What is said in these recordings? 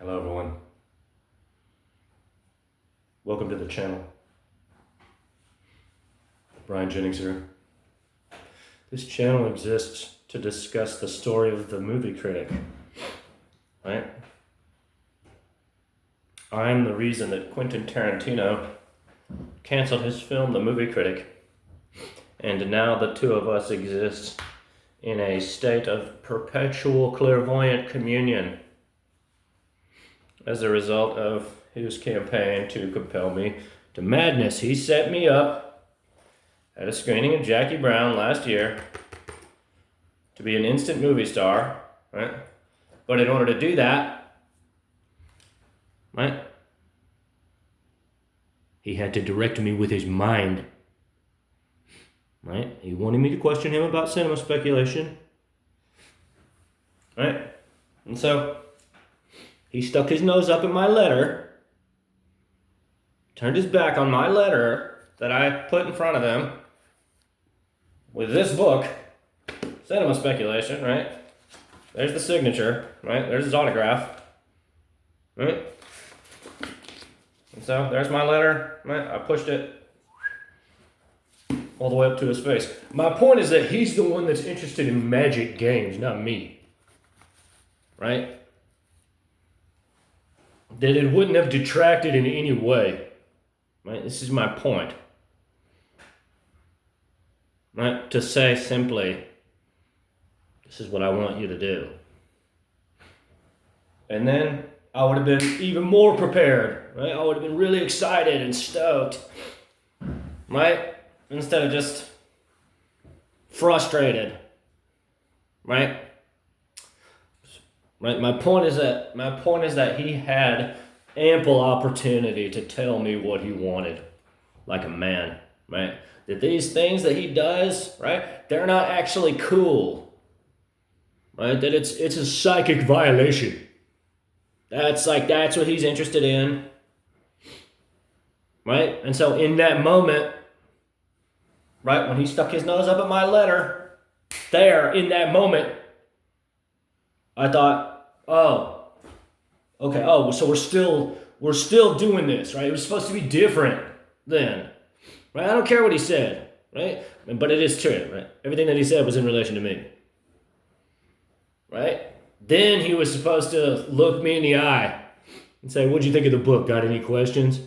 Hello everyone. Welcome to the channel. Brian Jennings here. This channel exists to discuss the story of the movie critic, right? I'm the reason that Quentin Tarantino canceled his film, The Movie Critic, and now the two of us exist in a state of perpetual clairvoyant communion as a result of his campaign to compel me to madness. He set me up at a screening of Jackie Brown last year to be an instant movie star, right? But in order to do that, right, he had to direct me with his mind, right? He wanted me to question him about cinema speculation, right? And so he stuck his nose up in my letter, turned his back on my letter that I put in front of him with this book, Cinema Speculation, right? There's the signature, right? There's his autograph, right? And so there's my letter, right? I pushed it all the way up to his face. My point is that he's the one that's interested in magic games, not me, right? That it wouldn't have detracted in any way, right? This is my point, right? To say simply, this is what I want you to do. And then I would have been even more prepared, right? I would have been really excited and stoked, right? Instead of just frustrated, right? Right. My point is that he had ample opportunity to tell me what he wanted, like a man, right? That these things that he does, right, they're not actually cool, right? That it's a psychic violation. That's what he's interested in, right? And so in that moment, right, when he stuck his nose up at my letter, there in that moment, I thought, oh, okay, so we're still doing this, right? It was supposed to be different then, right? I don't care what he said, right? But it is true, right? Everything that he said was in relation to me, right? Then he was supposed to look me in the eye and say, what'd you think of the book? Got any questions?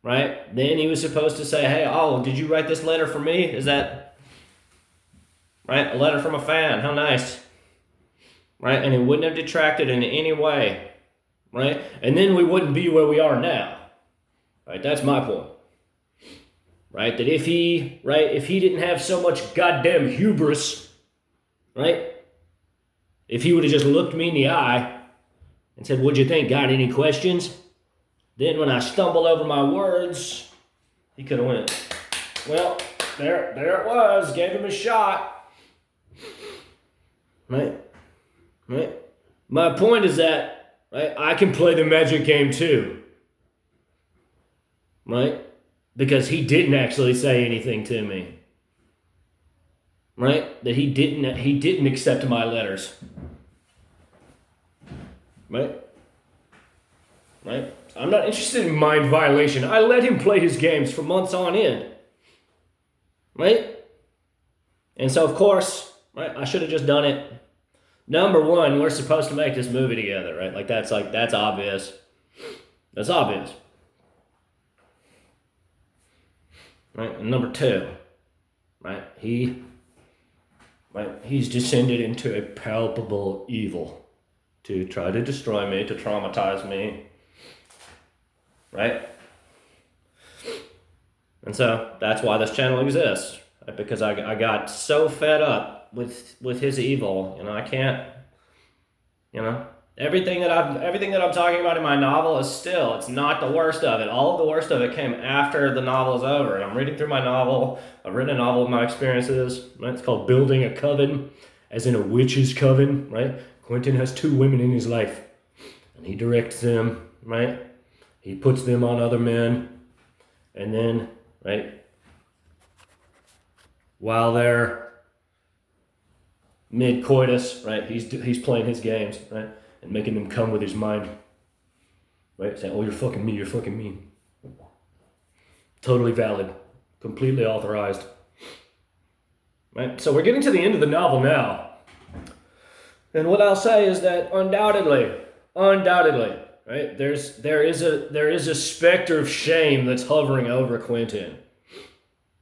Right? Then he was supposed to say, hey, did you write this letter for me? Is that, right? A letter from a fan, how nice. Right? And it wouldn't have detracted in any way, right? And then we wouldn't be where we are now, right? That's my point, right? That if he didn't have so much goddamn hubris, right? If he would have just looked me in the eye and said, what'd you think? Got any questions? Then when I stumbled over my words, he could have went, well, there it was, gave him a shot, right? Right? My point is that, right, I can play the magic game too, right? Because he didn't actually say anything to me, right? That he didn't accept my letters, right? Right? I'm not interested in mind violation. I let him play his games for months on end, right? And so of course, right, I should have just done it. Number one, we're supposed to make this movie together, right? That's obvious. That's obvious. Right? And number two, right? He's descended into a palpable evil to try to destroy me, to traumatize me, right? And so that's why this channel exists, right? Because I got so fed up with his evil, I can't, everything that I'm talking about in my novel it's not the worst of it. All of the worst of it came after the novel is over, and I'm reading through my novel. I've written a novel of my experiences, right? It's called Building a Coven, as in a witch's coven, right? Quentin has two women in his life, and he directs them, right? He puts them on other men, and then, right, while they're mid-coitus, right? He's playing his games, right? And making them come with his mind, right? Saying, oh, you're fucking me, you're fucking me. Totally valid, completely authorized. Right? So we're getting to the end of the novel now. And what I'll say is that undoubtedly, right, there is a specter of shame that's hovering over Quentin.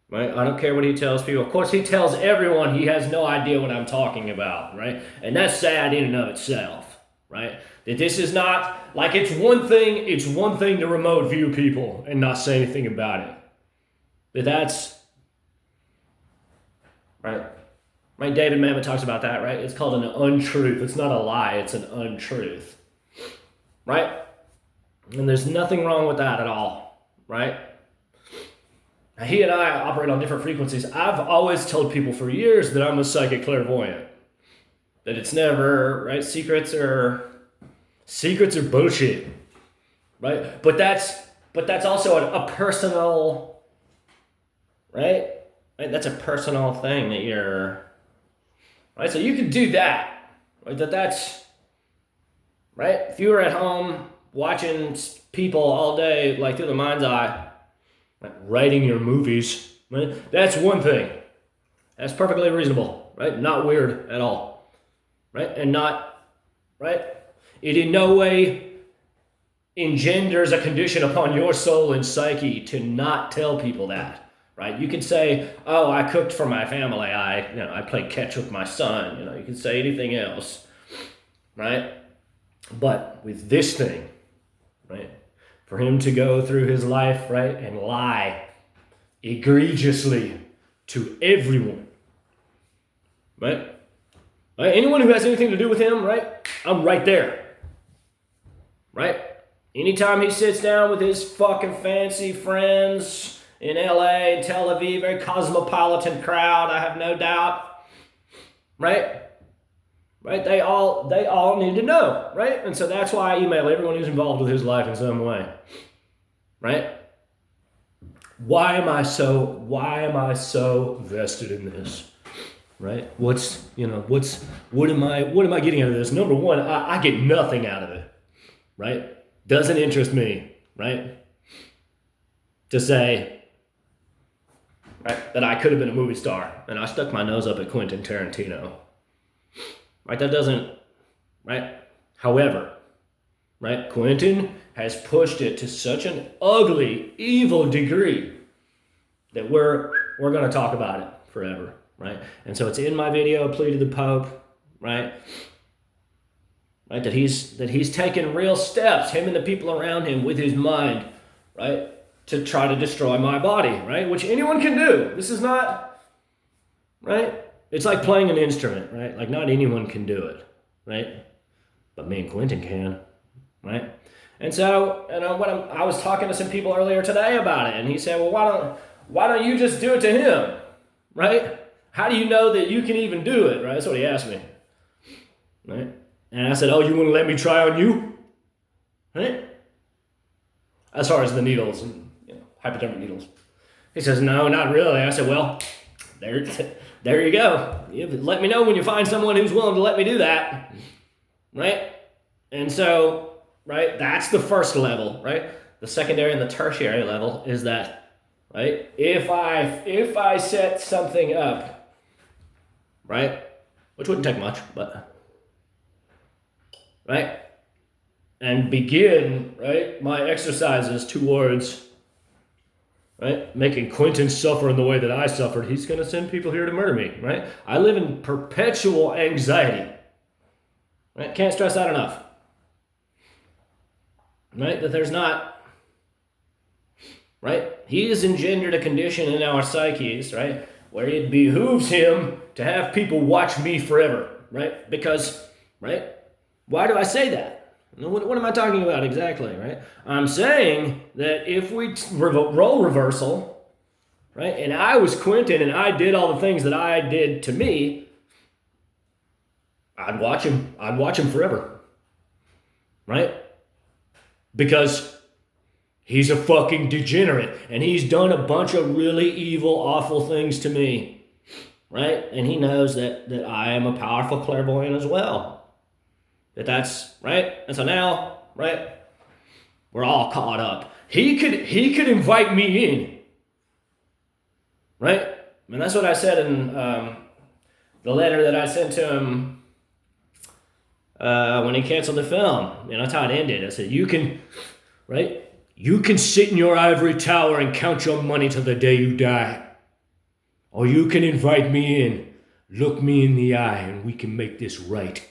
Right? I don't care what he tells people. Of course, he tells everyone he has no idea what I'm talking about, right? And that's sad in and of itself, right? That this is not, like, it's one thing to remote view people and not say anything about it. But that's, right? Right? David Mamet talks about that, right? It's called an untruth. It's not a lie, it's an untruth. Right? And there's nothing wrong with that at all, right? He and I operate on different frequencies. I've always told people for years that I'm a psychic clairvoyant. That it's never, right? Secrets are bullshit, right? But that's also a personal, right? That's a personal thing that you're, right? So you can do that, right? That's, right? If you were at home watching people all day, like through the mind's eye, like writing your movies, right? That's one thing. That's perfectly reasonable, right? Not weird at all, right? And not, right? It in no way engenders a condition upon your soul and psyche to not tell people that, right? You can say, oh, I cooked for my family. I played catch with my son. You can say anything else, right? But with this thing, right? For him to go through his life, right, and lie egregiously to everyone, right? Anyone who has anything to do with him, right, I'm right there, right? Anytime he sits down with his fucking fancy friends in LA and Tel Aviv, very cosmopolitan crowd, I have no doubt, right? Right, they all need to know, right? And so that's why I email everyone who's involved with his life in some way, right? Why am I so vested in this, right? What am I getting out of this? Number one, I get nothing out of it, right? Doesn't interest me, right? To say, right, that I could have been a movie star and I stuck my nose up at Quentin Tarantino. Right, that doesn't, right? However, right, Quentin has pushed it to such an ugly, evil degree that we're going to talk about it forever, right? And so it's in my video, Plea to the Pope, right? Right, that he's taken real steps, him and the people around him, with his mind, right, to try to destroy my body, right? Which anyone can do. This is not, right? It's like playing an instrument, right? Like not anyone can do it, right? But me and Quentin can, right? And so, I was talking to some people earlier today about it, and he said, well, why don't you just do it to him, right? How do you know that you can even do it, right? That's what he asked me, right? And I said, oh, you want to let me try on you, right? As far as the needles and hypodermic needles. He says, no, not really. I said, well, there you go. Let me know when you find someone who's willing to let me do that, right? And so, right, that's the first level, right? The secondary and the tertiary level is that, right, if I set something up, right, which wouldn't take much, but, right, and begin, right, my exercises towards, right, making Quentin suffer in the way that I suffered, he's going to send people here to murder me, right? I live in perpetual anxiety, right? Can't stress that enough, right? That there's not, right? He has engendered a condition in our psyches, right, where it behooves him to have people watch me forever, right? Because, right, why do I say that? What am I talking about exactly, right? I'm saying that if we role reversal, right, and I was Quentin and I did all the things that I did to me, I'd watch him forever, right? Because he's a fucking degenerate and he's done a bunch of really evil, awful things to me, right? And he knows that I am a powerful clairvoyant as well. That's right. And so now, right, We're all caught up. He could invite me in, right? And that's what I said in the letter that I sent to him when he canceled the film. That's how it ended. I said, you can, right? You can sit in your ivory tower and count your money till the day you die. Or you can invite me in, look me in the eye, and we can make this right.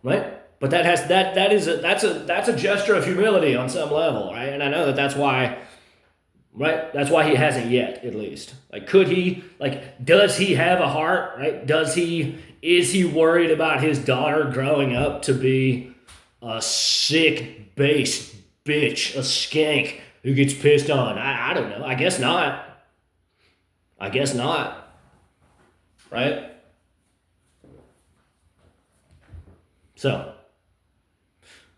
Right? But that's a gesture of humility on some level, right? And I know that's why, right? That's why he hasn't yet, at least. Like, could he? Like, does he have a heart? Right? Is he worried about his daughter growing up to be a sick, base bitch, a skank who gets pissed on? I don't know. I guess not. Right? So,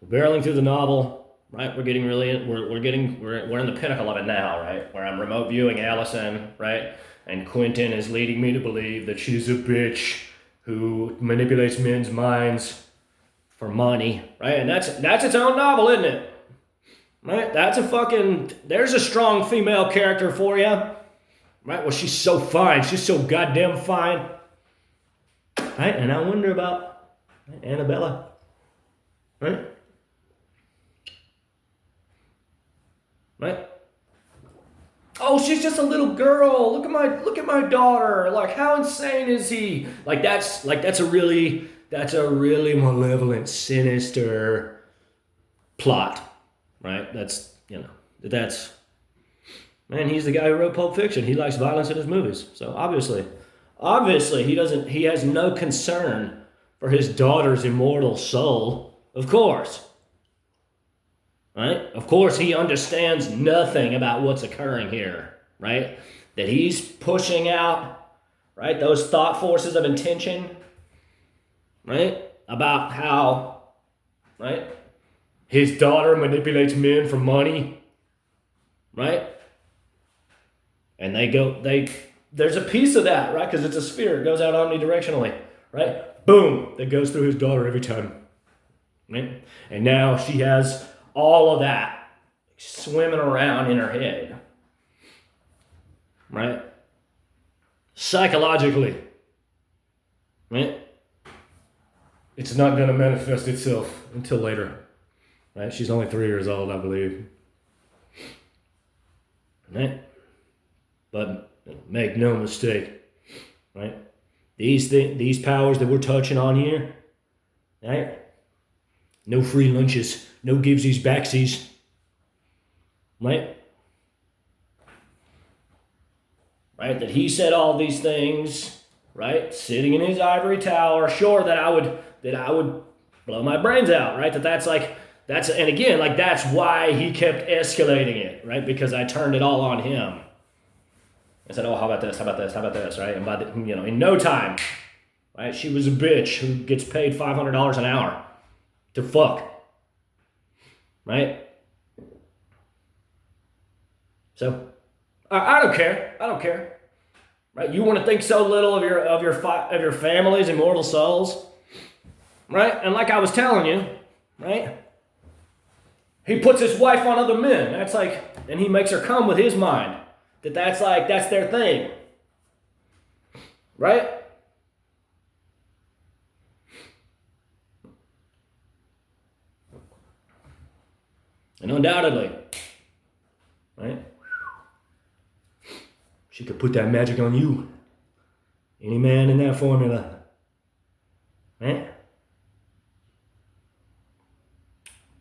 we're barreling through the novel, right? We're in the pinnacle of it now, right? Where I'm remote viewing Allison, right? And Quentin is leading me to believe that she's a bitch who manipulates men's minds for money, right? And that's its own novel, isn't it? Right? There's a strong female character for you, right? Well, she's so fine. She's so goddamn fine. Right? And I wonder about Annabella, right? Right? Oh, she's just a little girl. Look at my daughter. Like, how insane is he? That's a really malevolent, sinister plot, right? Man, he's the guy who wrote Pulp Fiction. He likes violence in his movies. So obviously he has no concern for his daughter's immortal soul. Of course. Right? Of course, he understands nothing about what's occurring here, right? That he's pushing out, right, those thought forces of intention, right, about how, right, his daughter manipulates men for money, right? And there's a piece of that, right, because it's a sphere, it goes out omnidirectionally, right? Boom, that goes through his daughter every time, right? And now she has all of that swimming around in her head, right? Psychologically, right? It's not going to manifest itself until later, right? She's only 3 years old, I believe, right? But make no mistake, right? These powers that we're touching on here, right? No free lunches, no givesies, backsies, right? Right, that he said all these things, right? Sitting in his ivory tower, sure that I would blow my brains out, right? And again, that's why he kept escalating it, right? Because I turned it all on him. I said, oh, how about this, right? And in no time, right? She was a bitch who gets paid $500 an hour to fuck, right? So, I don't care, right? You want to think so little of your family's immortal souls, right? And like I was telling you, right? He puts his wife on other men. And he makes her come with his mind. That's their thing, right? And undoubtedly, right? She could put that magic on you. Any man in that formula, right?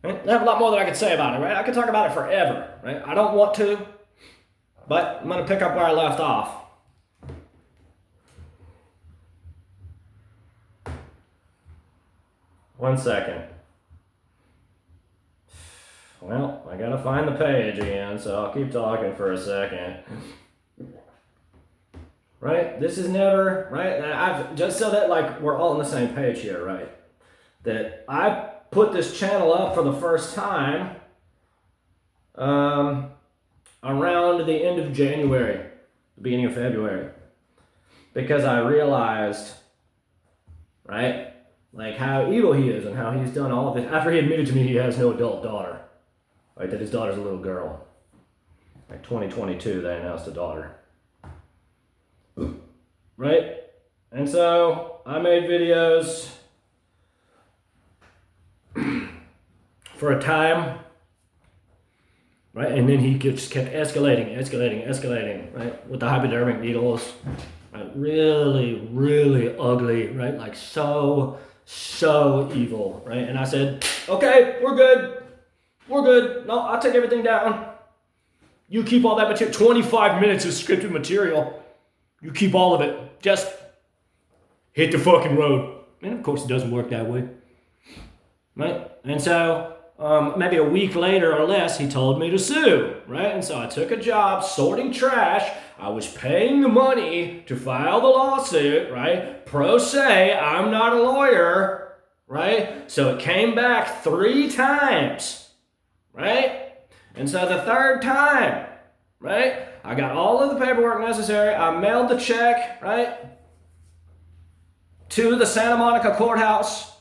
Right? I have a lot more that I could say about it, right? I could talk about it forever, right? I don't want to, but I'm going to pick up where I left off. One second. Well, I gotta find the page again, so I'll keep talking for a second. Right? This is never, right? I've just so that we're all on the same page here, right? That I put this channel up for the first time around the end of January, the beginning of February, because I realized, right? like how evil he is and how he's done all of this. After he admitted to me he has no adult daughter, right? That his daughter's a little girl. Like 2022, they announced a daughter, right? And so I made videos for a time, right? And then he just kept escalating, right? With the hypodermic needles, right? Really, really ugly, right? Like so evil, right? And I said, okay, we're good. No, I'll take everything down. You keep all that material, 25 minutes of scripted material. You keep all of it. Just hit the fucking road. And of course it doesn't work that way, right? And so maybe a week later or less, he told me to sue, right? And so I took a job sorting trash. I was paying the money to file the lawsuit, right? Pro se, I'm not a lawyer, right? So it came back 3 times, right? And so the third time, right? I got all of the paperwork necessary. I mailed the check, right? To the Santa Monica courthouse,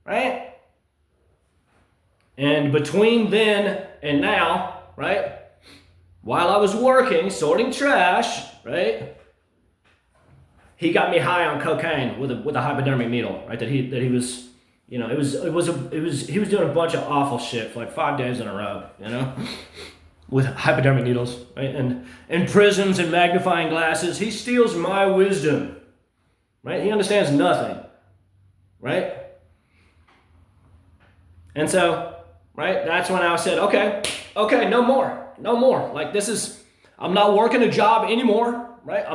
right? And between then and now, right, while I was working, sorting trash, right, he got me high on cocaine with a hypodermic needle, right? That he was, you know, he was doing a bunch of awful shit for like 5 days in a row, you know, with hypodermic needles, right? And prisms and magnifying glasses. He steals my wisdom, right? He understands nothing, right? And so, right, that's when I said, okay, no more. Like I'm not working a job anymore, right?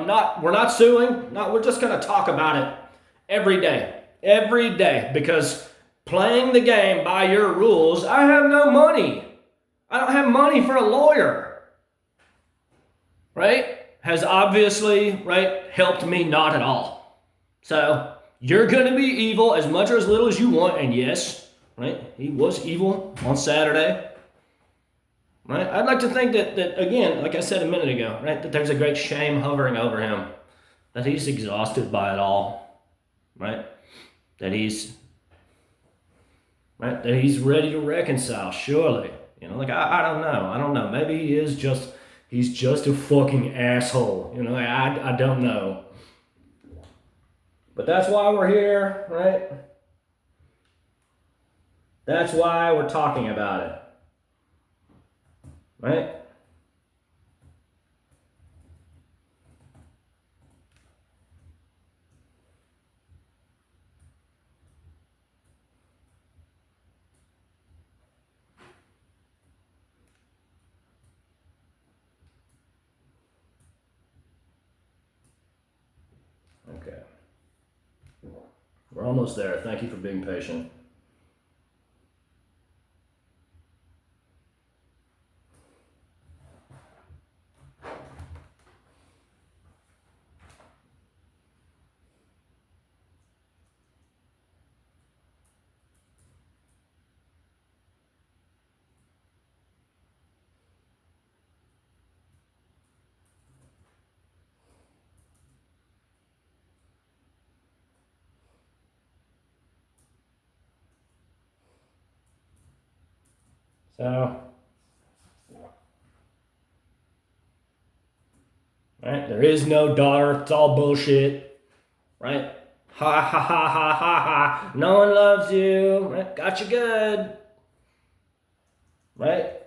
We're not suing. No, we're just gonna talk about it every day, because playing the game by your rules, I have no money. I don't have money for a lawyer, right? Has obviously, right, helped me not at all. So you're gonna be evil as much or as little as you want, and yes, right, he was evil on Saturday, right? I'd like to think that again, like I said a minute ago, right, that there's a great shame hovering over him, that he's exhausted by it all, right? That he's ready to reconcile, surely. You know, like I don't know. Maybe he's just a fucking asshole. You know, I don't know. But that's why we're here, right? That's why we're talking about it. Right? Okay. We're almost there. Thank you for being patient. So, right, there is no daughter. It's all bullshit, right? Ha ha ha ha ha ha. No one loves you. Right? Got you good, right?